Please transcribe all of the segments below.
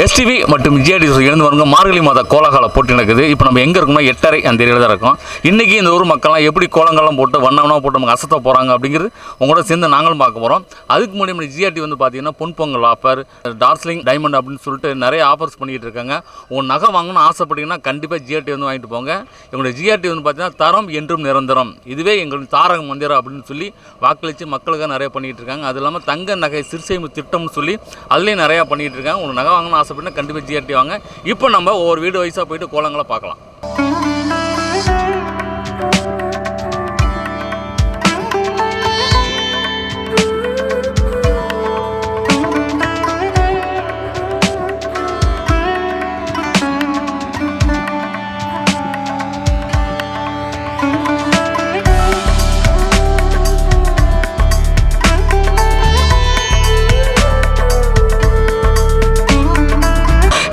STV மற்றும் GRT இருந்து வருங்க மார்கழி மாத கோலாகால போட்டி நடக்குது. இப்போ நம்ம எங்கே இருக்கோம்னா 8:30 அந்த ஏரியாவில் தான் இருக்கோம். இன்றைக்கி இந்த ஊர் மக்கள்லாம் எப்படி கோலங்கள்லாம் போட்டு வண்ணம்னா போட்டு நமக்கு அசத்த போகிறாங்க அப்படிங்கிறது உங்களோட சேர்ந்து நாங்களும் பார்க்க போகிறோம். அதுக்கு முன்னாடி நம்ம ஜிஆர்டி வந்து பார்த்தீங்கன்னா பொன்பொங்கல் ஆஃபர், டார்ஸ்லிங் டைமண்ட் அப்படின்னு சொல்லிட்டு நிறைய ஆஃபர்ஸ் பண்ணிகிட்டு இருக்காங்க. உங்கள் நகை வாங்கணும்னு ஆசைப்பட்டீங்கன்னா கண்டிப்பாக ஜிஆர்டி வந்து வாங்கிட்டு போங்க. எங்களுடைய ஜிஆர்டி வந்து பார்த்தீங்கன்னா தரம் என்றும் நிரந்தரம், இதுவே எங்களுக்கு தாரக மந்திரம் அப்படின்னு சொல்லி வாக்களித்து மக்களுக்காக நிறைய பண்ணிகிட்டு இருக்காங்க. அது இல்லாமல் தங்க நகை சிறுசேமிப்பு திட்டம்னு சொல்லி அதுலேயும் நிறையா பண்ணிகிட்டு இருக்காங்க. உங்களுக்கு நகை வாங்கணும்னு ஆசைப்பட்டா கண்டிப்பாக ஜிஆர்டி வாங்க. இப்போ நம்ம ஒவ்வொரு வீடு வயசாக போயிட்டு கோலங்களை பார்க்கலாம்.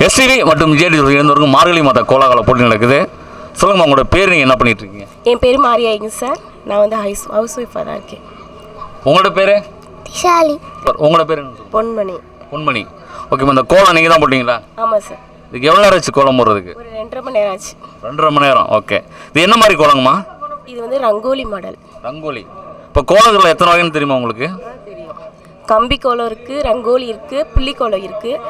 எஸ்டிவி மற்றும் ஜிஆர்டி இருந்தவருக்கு மார்கழி மாத கோலாகால போட்டி நடக்குது. சொல்லுங்கம்மா, உங்களோட பேர், நீங்கள் என்ன பண்ணிட்டு இருக்கீங்க? என் பேர் மாரியாங்க சார். நான் வந்து ஹவுஸ் ஒய்ஃபாக தான் இருக்கேன். உங்களோட பேர்? திஷாலி. உங்களோட பேர் என்ன? பொன்மணி. பொன்மணி. ஓகேம்மா, இந்த கோலம் நீங்கள் தான் போட்டிங்களா? ஆமாம் சார். இதுக்கு எவ்வளோ நேரம் ஆச்சு கோலம் போடுறதுக்கு? ஒரு 2.5 மணி நேரம் ஆச்சு. 2.5 மணி நேரம். ஓகே, இது என்ன மாதிரி கோலங்கம்மா? இது வந்து ரங்கோலி மாடல். ரங்கோலி. இப்போ கோலங்களில் எத்தனை வகைன்னு தெரியுமா உங்களுக்கு? கம்பி கோலம் இருக்குது, ரங்கோலி இருக்குது, புள்ளி கோலம் இருக்குது.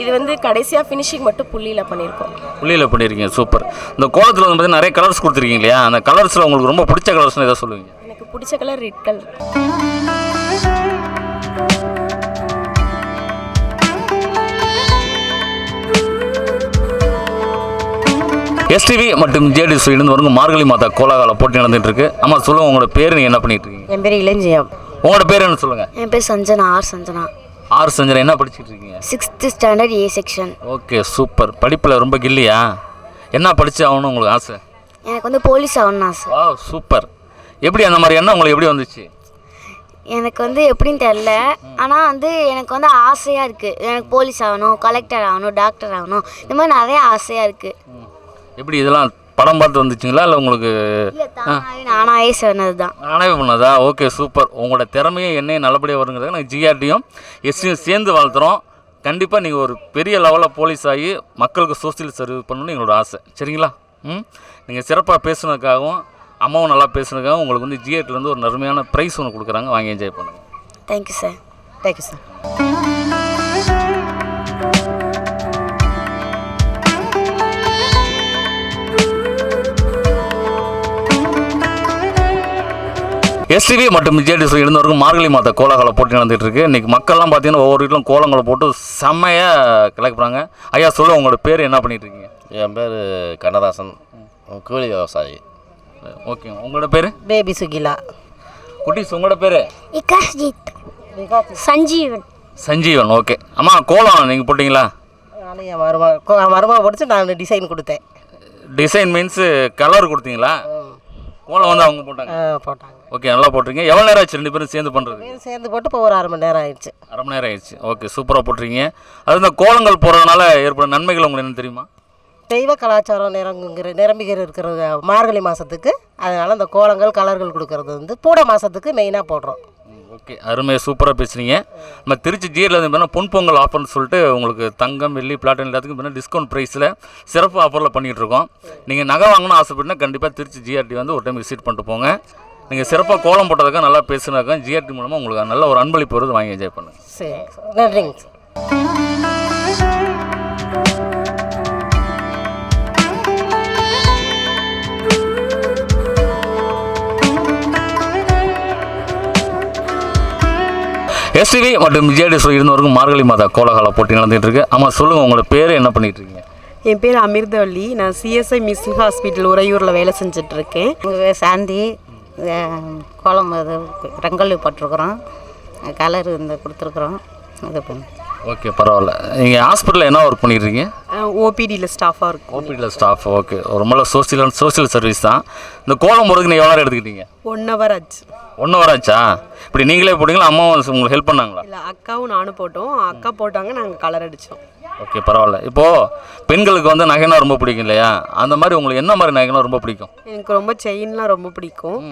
இது வந்து கடைசியாக ஃபினிஷிங் மட்டும் புள்ளியில் பண்ணியிருக்கோம். புள்ளியில் பண்ணியிருக்கீங்க, சூப்பர். இந்த கோலத்தில் வந்து பார்த்தீங்கன்னா நிறைய கலர்ஸ் கொடுத்துருக்கீங்க இல்லையா? அந்த கலர்ஸில் உங்களுக்கு ரொம்ப பிடிச்ச கலர்ஸ்னு எதாவது சொல்லுவீங்க? எனக்கு பிடிச்ச கலர் ரெட் கலர். எஸ்டிவி மற்றும் ஜிஆர்டி இருந்து வருங்க மார்கழி மாதா கோலாகால போட்டி நடந்துட்டு இருக்கு. ஆமாம், சொல்லுங்கள், உங்களோட பேர், நீங்கள் என்ன பண்ணிட்டு இருக்கீங்க? என் பேர் இளஞ்சியம். உங்களோட பேர் என்ன சொல்லுங்கள்? என் பேர் சஞ்சனா. சஞ்சனா. சஞ்சனா. என்ன படிச்சுட்டு இருக்கீங்க? 6th standard A section. Okay, super. படிப்பில் ரொம்ப கில்லியா? என்ன படிச்சு ஆகணும் உங்களுக்கு ஆசை? எனக்கு வந்து போலீஸ் ஆகணும்னு ஆசை. வா, சூப்பர். எப்படி அந்த மாதிரி எண்ணம் உங்களுக்கு எப்படி வந்துச்சு? எனக்கு வந்து எப்படின்னு தெரில, ஆனால் வந்து எனக்கு வந்து ஆசையாக இருக்குது. எனக்கு போலீஸ் ஆகணும், கலெக்டர் ஆகணும், டாக்டர் ஆகணும், இந்த மாதிரி நிறைய ஆசையாக இருக்குது. எப்படி இதெல்லாம் படம் பார்த்து வந்துச்சுங்களா இல்லை உங்களுக்கு? நானாவே சொன்னது தான். நானே பண்ணதா? Okay, super. உங்களோட திறமையும் என்னையும் நல்லபடியாக வருங்கிறத நாங்கள் ஜிஆர்டியும் எஸ்டியும் சேர்ந்து வளர்த்துறோம். கண்டிப்பாக நீங்கள் ஒரு பெரிய லெவலில் போலீஸ் ஆகி மக்களுக்கு சோசியல் சர்வீஸ் பண்ணணும்னு எங்களோட ஆசை. சரிங்களா? நீங்கள் சிறப்பாக பேசுனதுக்காகவும் அம்மாவும் நல்லா பேசுனதுக்காகவும் உங்களுக்கு வந்து ஜிஆர்டிலேருந்து ஒரு நறுமையான ப்ரைஸ் ஒன்று கொடுக்குறாங்க. வாங்கி என்ஜாய் பண்ணுங்கள். Thank you sir. Thank you sir. STV மற்றும் ஜிஆர்டி இருந்தவருக்கு மார்கழி மாத கோலாகால போட்டி நடந்துகிட்டு இருக்கு. இன்றைக்கி மக்கள்லாம் பார்த்தீங்கன்னா ஒவ்வொரு வீட்டிலும் கோலங்களை போட்டு செம்மையாக கிளப்புறாங்க. ஐயா, சொல்ல, உங்களோட பேர், என்ன பண்ணிட்டு இருக்கீங்க? என் பேர் கண்ணதாசன், கூலி விவசாயி. ஓகே, உங்களோட பேர்? பேபி சுகிலா. குட்டீஸ், உங்களோட பேர்? விகாஸ்ஜித். சஞ்சீவன். சஞ்சீவன். ஓகே. அம்மா, கோலம் நீங்கள் போட்டிங்களா? நானும் என் மருமா படித்து நான் டிசைன் கொடுத்தேன். டிசைன் மீன்ஸு கலர் கொடுத்தீங்களா? கோலம் வந்து அவங்க போட்டாங்க? போட்டாங்க. ஓகே, நல்லா போட்டிருக்கீங்க. எவ்வளோ நேரம் ஆச்சு 2 பேரும் சேர்ந்து பண்ணுறது? சேர்ந்து போட்டு இப்போ ஒரு 1/2 மணி நேரம் ஆயிடுச்சு. 1/2 மணி நேரம் ஆயிடுச்சு. ஓகே, சூப்பராக போட்டிருக்கீங்க. அது இந்த கோலங்கள் போடுறதுனால ஏற்படும் நன்மைகள் உங்களுக்கு என்ன தெரியுமா? தெய்வ கலாச்சாரம் நிரம்பிக்கிற இருக்கிற மார்கழி மாதத்துக்கு, அதனால் இந்த கோலங்கள் கலர்கள் கொடுக்கறது வந்து பூட மாதத்துக்கு மெயினாக போடுறோம். ஓகே, அருமையாக சூப்பராக பேசுனீங்க. நம்ம திருச்சி ஜிஆர்டியில் வந்து பார்த்தீங்கன்னா பொன்பொங்கல் ஆஃபர்னு சொல்லிட்டு உங்களுக்கு தங்கம், வெள்ளி, பிளாட்டினம் எல்லாத்துக்கும் பார்த்தீங்கன்னா டிஸ்கவுண்ட் ப்ரைஸில் சிறப்பு ஆஃபரில் பண்ணிகிட்ருக்கோம். நீங்கள் நகை வாங்கணும்னு ஆசைப்பட்டுனா கண்டிப்பாக திருச்சி ஜிஆர்டி வந்து ஒரு டைம் விசிட் பண்ணிட்டு போங்க. நீங்கள் சிறப்பாக கோலம் போட்டதுக்காக நல்லா பேசுனதுக்காக ஜிஆர்டி மூலமாக உங்களுக்கு நல்ல ஒரு அன்பளிப்பு வருது. வாங்கி என்ஜாய் பண்ணுங்கள். சரி, நன்றிங்க சார். எஸ்டிவி மற்றும் ஜிஆர்டி இருந்தவருக்கு மார்கழி மாதா கோலாகால போட்டி நடந்துகிட்டு இருக்கு. ஆமாம், சொல்லுங்கள், உங்களோட பேர், என்ன பண்ணிட்டு இருக்கீங்க? என் பேர் அமிர்தவள்ளி. நான் சிஎஸ்ஐ மிஸ்ஸிங் ஹாஸ்பிட்டல் உறையூரில் வேலை செஞ்சிட்ருக்கேன். சாந்தி. கோலம் இது ரங்கோலி போட்டிருக்குறோம், கலர் இந்த கொடுத்துருக்குறோம். இது பண்ணி. ஓகே, பரவாயில்ல. நீங்கள் ஹாஸ்பிட்டலில் என்ன ஒர்க் பண்ணிடுறீங்க? ஓபிடியில் ஸ்டாஃபாக இருக்கும். ஓபிடியில் ஸ்டாஃப். ஓகே, ரொம்ப சோசியல் சர்வீஸ் தான். இந்த கோலம் போடுறதுக்கு நீங்கள் எவ்வளோ நேரம் எடுத்துக்கிட்டீங்க? 1 hour ஆச்சு. 1 hour ஆச்சா? இப்படி நீங்களே போட்டிங்களா, அம்மாவும் உங்களுக்கு ஹெல்ப் பண்ணாங்களா? இல்லை, அக்காவும் நானும் போட்டோம். அக்கா போட்டாங்க, நாங்கள் கலர் அடித்தோம். ஓகே, பரவாயில்ல. இப்போது பெண்களுக்கு வந்து நகைனா ரொம்ப பிடிக்கும் இல்லையா? அந்த மாதிரி உங்களுக்கு என்ன மாதிரி நகைனா ரொம்ப பிடிக்கும்? எனக்கு ரொம்ப செயின்லாம் ரொம்ப பிடிக்கும்.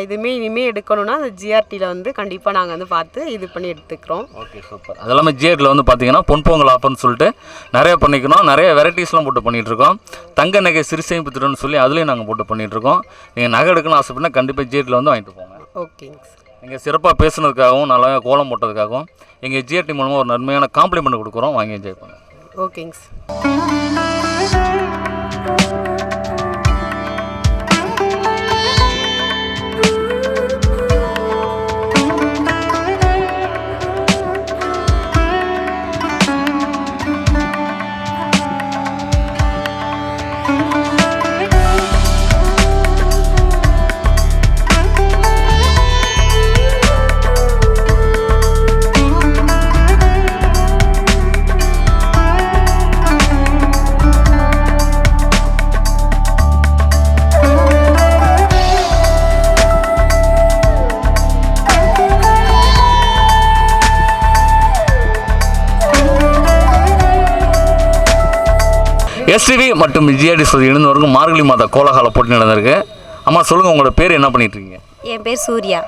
இதுவுமே இனிமேல் எடுக்கணும்னா அந்த ஜிஆர்டியில் வந்து கண்டிப்பாக நாங்கள் வந்து பார்த்து இது பண்ணி எடுத்துக்கிறோம். Okay super. அது இல்லாமல் ஜிஆர்டியில் வந்து பார்த்தீங்கன்னா பொன்பொங்கல் ஆஃபர்னு சொல்லிட்டு நிறைய பண்ணிக்கணும், நிறைய வெரைட்டிஸ்லாம் போட்டு பண்ணிகிட்ருக்கோம். தங்க நகை சிறுசேமிப்பு திட்டம்னு சொல்லி அதுலேயும் நாங்கள் போட்டு பண்ணிகிட்ருக்கோம். நீங்கள் நகை எடுக்கணும்னு ஆசைப்பட்டா கண்டிப்பாக ஜிஆர்டியில் வந்து வாங்கிட்டு போங்க. ஓகேங்க சார். நீங்கள் சிறப்பாக பேசுனதுக்காகவும் நல்லா கோலம் போட்டதுக்காகவும் எங்கள் ஜிஆர்டி மூலமாக ஒரு நன்மையான காம்ப்ளிமெண்ட் கொடுக்குறோம். வாங்கி என்ஜாய் பண்ணுங்கள். ஓகேங்க சார். எஸ்டிவி மற்றும் ஜிஆர்டி சொல்லி இணைந்தவருக்கும் மார்கழி மாத கோலாகால போட்டி நடந்திருக்கு. அம்மா சொல்லுங்கள், உங்களோட பேர் என்ன பண்ணிகிட்ருக்கீங்க? என் பேர் சூர்யா.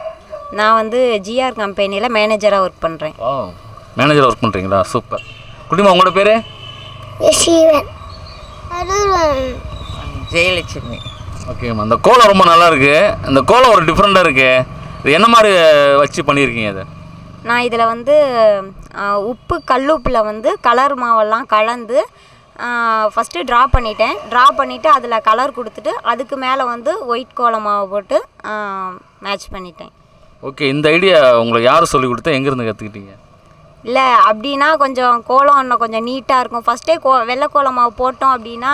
நான் வந்து ஜிஆர் கம்பெனியில் மேனேஜராக ஒர்க் பண்ணுறேன். ஓ, மேனேஜராக ஒர்க் பண்ணுறீங்களா? சூப்பர். குட்டிமா, உங்களோட பேர்? ஜெயலட்சுமி. ஓகேம்மா, அந்த கோலம் ரொம்ப நல்லா இருக்குது. அந்த கோலம் ஒரு டிஃப்ரெண்ட்டாக இருக்குது. இது என்ன மாதிரி வச்சு பண்ணியிருக்கீங்க? அது நான் இதில் வந்து உப்பு கல்லுப்பில் வந்து கலர் மாவெல்லாம் கலந்து ஃபஸ்ட்டு ட்ரா பண்ணிவிட்டு அதில் கலர் கொடுத்துட்டு அதுக்கு மேலே வந்து ஒயிட் கோலம் மாவு போட்டு மேட்ச் பண்ணிட்டேன். ஓகே, இந்த ஐடியா உங்களுக்கு யார் சொல்லிக் கொடுத்தா, எங்கேருந்து கற்றுக்கிட்டீங்க? இல்லை அப்படின்னா கொஞ்சம் கோலம் இன்னும் கொஞ்சம் நீட்டாக இருக்கும். ஃபஸ்ட்டே வெள்ளை கோலம் மாவு போட்டோம் அப்படின்னா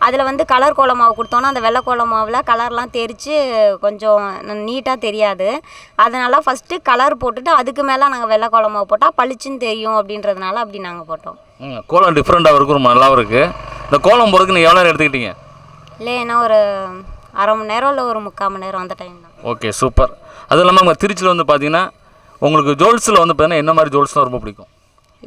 அதில் வந்து கலர் கோலம் மாவு கொடுத்தோன்னா அந்த வெள்ளை கோலம் மாவில் கலர்லாம் தெரித்து கொஞ்சம் நீட்டாக தெரியாது. அதனால் ஃபஸ்ட்டு கலர் போட்டுட்டு அதுக்கு மேலே நாங்கள் வெள்ளை கோலம் மாவு போட்டால் பளிச்சுன்னு தெரியும் அப்படின்றதுனால அப்படி நாங்கள் போட்டோம். கோலம் டிஃப்ரெண்ட்டாக இருக்கும், ரொம்ப நல்லாவும் இருக்குது. இந்த கோலம் போகிறதுக்கு நீங்கள் எவ்வளோ நேரம் எடுத்துக்கிட்டீங்க? இல்லை, என்ன ஒரு அரை மணி நேரம் இல்லை ஒரு 3/4 மணி நேரம் அந்த டைம் தான். Okay super. அதுவும் இல்லாமல் நம்ம திருச்சியில் வந்து பார்த்தீங்கன்னா உங்களுக்கு ஜுவல்ஸில் வந்து பார்த்தீங்கன்னா என்ன மாதிரி ஜுவல்ஸ் தான் ரொம்ப பிடிக்கும்?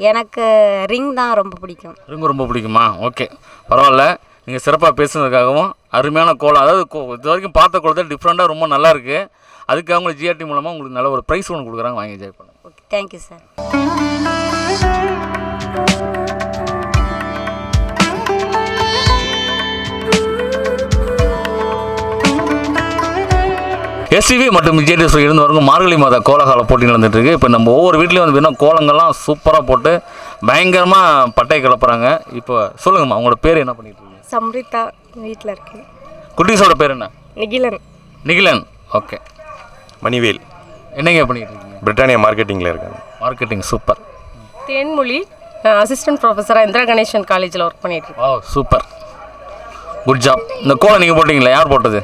எனக்கு ரிங் தான் ரொம்ப பிடிக்கும். ரிங் ரொம்ப பிடிக்குமா? ஓகே, பரவாயில்ல. நீங்கள் சிறப்பாக பேசுனதுக்காகவும் அருமையான கோலம், அதாவது இது வரைக்கும் பார்த்த கோலத்தை டிஃப்ரெண்ட்டாக ரொம்ப நல்லா இருக்குது. அதுக்காக உங்களுக்கு ஜிஆர்டி மூலமாக உங்களுக்கு நல்ல ஒரு ப்ரைஸ் ஒன்று கொடுக்குறாங்க, வாங்கி என்ஜாய் பண்ணுங்கள். Okay, thank you sir. எஸ்டிவி மற்றும் ஜிஆர்டி இருந்து வரவங்க மார்கழி மாத கோலகால போட்டி நடந்துட்டுருக்கு. இப்போ நம்ம ஒவ்வொரு வீட்லேயும் வந்து பார்த்தீங்கன்னா கோலங்கள்லாம் சூப்பராக போட்டு பயங்கரமாக பட்டை கிளப்புறாங்க. இப்போ சொல்லுங்கம்மா, உங்களோட பேர் என்ன பண்ணிட்டு இருக்கீங்க? சம்ரிதா, வீட்டில் இருக்கேன். குட்டீஸோட பேர் என்ன? நிகிலன். நிகிலன். ஓகே. மணிவேல். என்னங்க பண்ணிட்டு இருக்கீங்க? பிரிட்டானியா மார்க்கெட்டிங்கில் இருக்காங்க. Marketing, super. தேன்மொழி, அசிஸ்டன்ட் ப்ரொஃபஸராக இந்திரா கணேசன் காலேஜில் ஒர்க் பண்ணிகிட்ருக்கேன். Oh super, good job. இந்த கோலம் நீங்கள் போட்டிங்களா? யார் போட்டது?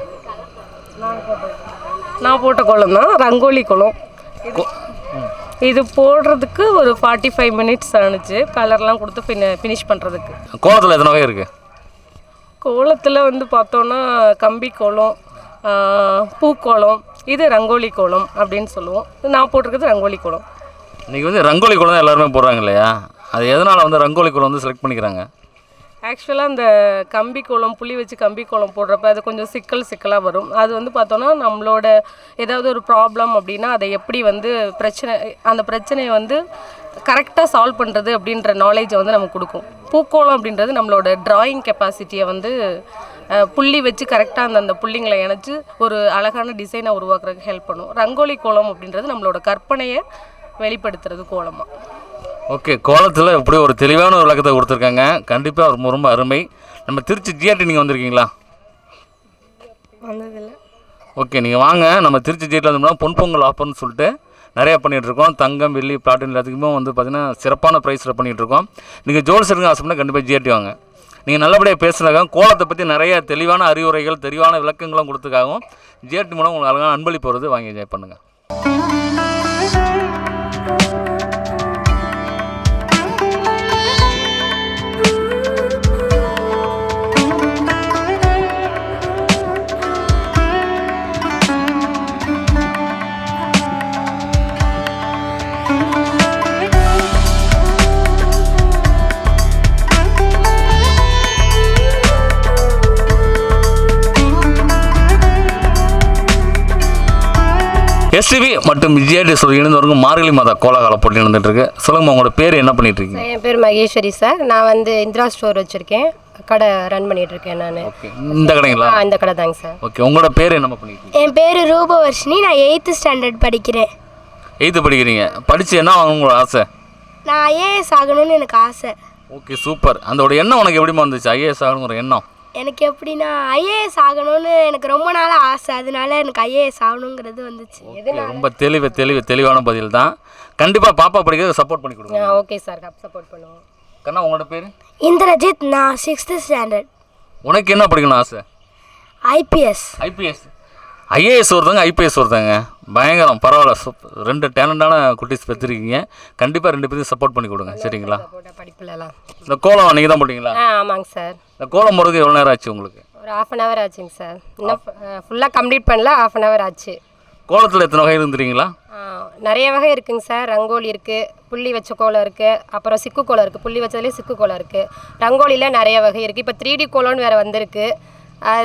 நான் போட்ட கோலம் தான், ரங்கோலி கோலம். இது போடுறதுக்கு ஒரு 45 மினிட்ஸ் ஆணுச்சு, கலர்லாம் கொடுத்து ஃபினிஷ் பண்ணுறதுக்கு. கோலத்தில் எத்தனை வகை இருக்குது? கோலத்தில் வந்து பார்த்தோன்னா கம்பி கோலம், பூக்கோலம், இது ரங்கோலி கோலம் அப்படின்னு சொல்லுவோம். நான் போட்டிருக்கிறது ரங்கோலி கோலம். இன்றைக்கி வந்து ரங்கோலி கோலம் தான் எல்லாருமே போடுறாங்க இல்லையா? அது எதனால் வந்து ரங்கோலி கோலம் வந்து செலக்ட் பண்ணிக்கிறாங்க? ஆக்சுவலாக அந்த கம்பி கோலம், புளி வச்சு கம்பி கோலம் போடுறப்ப அது கொஞ்சம் சிக்கலாக வரும். அது வந்து பார்த்தோன்னா நம்மளோட ஏதாவது ஒரு ப்ராப்ளம் அப்படின்னா அதை எப்படி வந்து அந்த பிரச்சனையை வந்து கரெக்டாக சால்வ் பண்ணுறது அப்படின்ற நாலேஜை வந்து நமக்கு கொடுக்கும். பூக்கோலம் அப்படின்றது நம்மளோட ட்ராயிங் கெப்பாசிட்டியை வந்து புள்ளி வச்சு கரெக்டாக அந்த புள்ளிங்களை இணைச்சி ஒரு அழகான டிசைனை உருவாக்குறதுக்கு ஹெல்ப் பண்ணும். ரங்கோலி கோலம் அப்படின்றது நம்மளோட கற்பனையை வெளிப்படுத்துறது கோலமாக. ஓகே, கோலத்தில் இப்படி ஒரு தெளிவான ஒரு விளக்கத்தை கொடுத்துருக்காங்க. கண்டிப்பாக ரொம்ப ரொம்ப அருமை. நம்ம திருச்சி ஜிஆர்டி நீங்கள் வந்திருக்கீங்களா? வந்ததில்லை. ஓகே, நீங்கள் வாங்க. நம்ம திருச்சி ஜிஆர்டியில் வந்தோம்னா பொன்பொங்கல் ஆஃபர்னு சொல்லிட்டு நிறையா பண்ணிகிட்ருக்கோம். தங்கம், வெள்ளி, பிளாட்டின் எல்லாத்துக்குமே வந்து பார்த்திங்கன்னா சிறப்பான ப்ரைஸில் பண்ணிகிட்ருக்கோம். நீங்கள் ஜுவல்ஸ் எடுங்க ஆசைப்பட்டா கண்டிப்பாக ஜிஆர்டி வாங்க. நீங்கள் நல்லபடியாக பேசுனதுக்காகவும் கோலத்தை பற்றி நிறைய தெளிவான அறிவுரைகள், தெளிவான விளக்கங்களும் கொடுத்துக்காகவும் ஜிஆர்டி மூலம் உங்களுக்கு அழகான அன்பளிப்பு வருது, வாங்கி என்ஜாய் பண்ணுங்கள். எஸ்டிவி மற்றும் ஜிஆர்டி இணைந்தவர்கள் மார்கழி மாத கோலாகல போட்டி நடந்துட்டு இருக்கு. சொல்லுங்கம்மா, உங்களோட பேர் என்ன பண்ணிட்டு இருக்கீங்க? என் பேர் மகேஸ்வரி சார். நான் வந்து இந்திரா ஸ்டோர் வச்சுருக்கேன், கடை ரன் பண்ணிட்டு இருக்கேன் நான். இந்த கடைங்களா? இந்த கடை தாங்க சார். ஓகே, உங்களோட பேர் என்ன பண்ணிட்டு இருக்கீங்க? என் பேர் ரூபவர்ஷினி. நான் 8th ஸ்டாண்டர்ட் படிக்கிறேன். 8th படிக்கிறீங்க. படித்து என்ன ஆகணும் உங்களோட ஆசை? நான் ஐஏஎஸ் ஆகணும்னு எனக்கு ஆசை. Okay, super. அதோட எண்ணம் உனக்கு எப்படிமா வந்துச்சு, ஐஏஎஸ் ஆகணுங்கிற எண்ணம்? எனக்கு எப்படின்னா ஐஏஎஸ் ஆகணும்னு எனக்கு ரொம்ப நாளாக ஆசை, அதனால எனக்கு ஐஏஎஸ் ஆகணுங்கிறது வந்துச்சு. ரொம்ப தெளிவான பதில் தான். கண்டிப்பாக பாப்பா படிக்கிறத சப்போர்ட் பண்ணி கொடுங்க. ஓகே சார், சப்போர்ட் பண்ணுவோம். கண்ணா, உங்களோட பேர்? இந்திரஜித். நான் 6th ஸ்டாண்டர்ட். உனக்கு என்ன படிக்கணும் ஆசை? ஐபிஎஸ். ஐஏஎஸ் ஒருத்தங்க, ஐபிஎஸ் ஒருத்தங்க. பயங்கரம், பரவாயில்ல, சூப்பர். 2 டேலண்டான குட்டீஸ் பெற்றிருக்கீங்க. கண்டிப்பாக 2 பேரும் சப்போர்ட் பண்ணி கொடுங்க, சரிங்களா? படிப்புலலாம். இந்த கோலம் நீங்கள் தான் போட்டிங்களா? ஆமாங்க சார். இந்த கோலம் போகிறதுக்கு எவ்வளோ நேரம் ஆச்சு உங்களுக்கு? ஒரு 1/2 hour ஆச்சுங்க சார். இன்னும் ஃபுல்லாக கம்ப்ளீட் பண்ணல, 1/2 hour ஆச்சு. கோலத்தில் எத்தனை வகை இருந்துறீங்களா? நிறைய வகை இருக்குங்க சார். ரங்கோலி இருக்குது, புள்ளி வச்ச கோலம் இருக்குது, அப்புறம் சிக்கு கோலம் இருக்குது. புள்ளி வச்சதுலேயே சிக்கு கோலம் இருக்குது. ரங்கோலியில் நிறைய வகை இருக்குது. இப்போ 3D கோலம்னு வேறு வந்திருக்கு.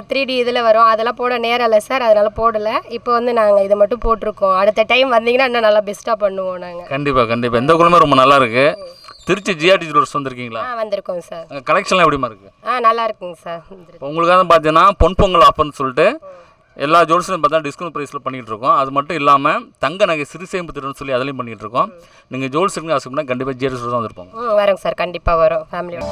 3D இதில் வரும். அதெல்லாம் போட நேரம் இல்லை சார், அதனால் போடலை. இப்போ வந்து நாங்கள் இதை மட்டும் போட்டிருக்கோம். அடுத்த டைம் வந்தீங்கன்னா இன்னும் நல்லா பெஸ்ட்டாக பண்ணுவோம் நாங்கள். கண்டிப்பாக. இந்த கோலமே ரொம்ப நல்லா இருக்குது. திருச்சி ஜிஆர்டி ஜுவல்லர்ஸ் வந்திருக்கீங்களா? வந்திருக்கோம் சார். அங்கே கலெக்ஷன்லாம் எப்படிமா இருக்குது? நல்லா இருக்குங்க சார். இப்போ உங்களுக்காக பார்த்தீங்கன்னா பொன்பொங்கல் ஆஃபர்னு சொல்லிட்டு எல்லா ஜுவல்ஸும் பார்த்தா டிஸ்கவுண்ட் ப்ரைஸில் பண்ணிகிட்டு இருக்கோம். அது மட்டும் இல்லாமல் தங்க நகை சிறுசேமிப்பு திட்டம்னு சொல்லி அதிலையும் பண்ணிகிட்டு இருக்கோம். நீங்கள் ஜுவல்ஸ் இருக்குன்னு ஆசைப்பட்டா கண்டிப்பாக ஜிஆர்டி ஜுவல்ஸ் தான் வந்திருப்போம். வரோங்க சார், கண்டிப்பாக வரோம் ஃபேமிலியோட.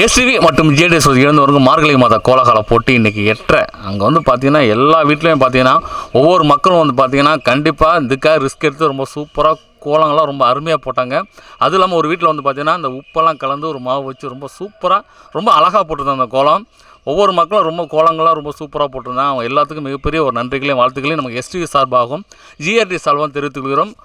எஸ்டிவி மற்றும் ஜிஆர்டிஎஸ் இழந்தவர்கள் மார்கழி மாத கோலாகல போட்டி இன்றைக்கி 8:30. அங்கே வந்து பார்த்தீங்கன்னா எல்லா வீட்லேயும் பார்த்தீங்கன்னா ஒவ்வொரு மக்களும் வந்து பார்த்தீங்கன்னா கண்டிப்பாக இதுக்காக ரிஸ்க் எடுத்து ரொம்ப சூப்பராக கோலங்கள்லாம் ரொம்ப அருமையாக போட்டாங்க. அதுவும் இல்லாமல் ஒரு வீட்டில் வந்து பார்த்தீங்கன்னா அந்த உப்பெல்லாம் கலந்து ஒரு மாவு வச்சு ரொம்ப சூப்பராக ரொம்ப அழகாக போட்டிருந்தாங்க அந்த கோலம். ஒவ்வொரு மக்களும் ரொம்ப கோலங்கள்லாம் ரொம்ப சூப்பராக போட்டிருந்தாங்க. அவங்க எல்லாத்துக்கும் மிகப்பெரிய ஒரு நன்றிகளையும் வாழ்த்துக்களையும் நமக்கு எஸ்டிவி சார்பாகவும் ஜிஆர்டி சார்பாகவும் தெரிவித்துக் கொள்கிறோம்.